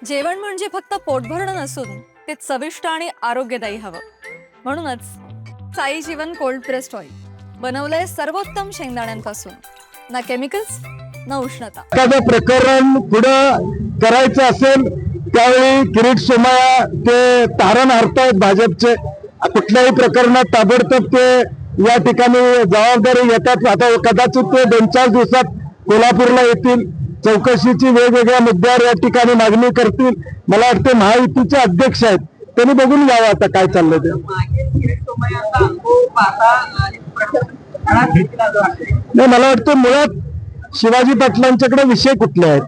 जेवण म्हणजे फक्त पोटभरणं नसून ते चविष्ट आणि आरोग्यदायी हवं. म्हणूनच साई जीवन कोल्ड प्रेस्ड ऑइल बनवलंय सर्वोत्तम शेंगदाण्यांपासून. ना केमिकल्स ना उष्णता. एखादं प्रकरण पुढं करायचं असेल त्यावेळी किरीट सोमय्या ते तारण हरतायत भाजपचे. कुठल्याही प्रकरणात ताबडतोब ते या ठिकाणी जबाबदारी घेतात. आता कदाचित ते 2-4 दिवसात कोल्हापूरला येतील, चौकशीची वेगवेगळ्या मुद्द्यावर या ठिकाणी मागणी करतील. मला वाटते महायुतीचे अध्यक्ष आहेत, त्यांनी बघून घ्यावं आता काय चाललंय ते. नाही, मला वाटतं मुळात शिवाजी पाटलांच्याकडे विषय कुठले आहेत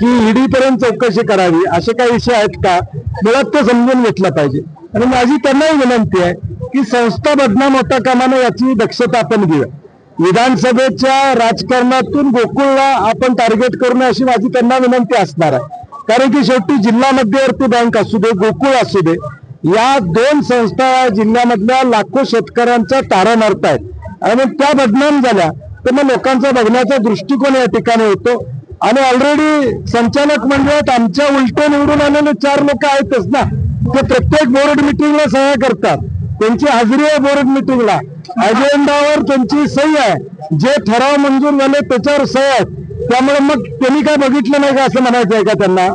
की ईडी पर्यंत चौकशी करावी, असे काही विषय आहेत का, मुळात ते समजून घेतलं पाहिजे. आणि माझी त्यांनाही विनंती आहे की संस्था बदनाम होता कामा नये याची दक्षता आपण घेऊया. विधानसभेच्या राजकारणातून गोकुळला आपण टार्गेट करू नये अशी माझी त्यांना विनंती असणार आहे. कारण की शेवटी जिल्हा मध्यवर्ती बँक असू दे, गोकुळ असू दे, या दोन संस्था जिल्ह्यामधल्या लाखो शेतकऱ्यांचा तारण आहेत आणि त्या बदनाम झाल्या तर मग लोकांचा बघण्याचा दृष्टिकोन या ठिकाणी होतो. आणि ऑलरेडी संचालक मंडळात आमच्या उलटे निवडून आलेले 4 लोक आहेतच ना, ते प्रत्येक बोर्ड मिटिंगला सह्या करतात, त्यांची हाजरी आहे बोर्ड मिटिंगला, अजेंडावर त्यांची सही आहे, जे ठराव मंजूर झाले त्याच्यावर सही आहेत. त्यामुळे मग त्यांनी काय बघितलं नाही का असं म्हणायचं आहे का त्यांना?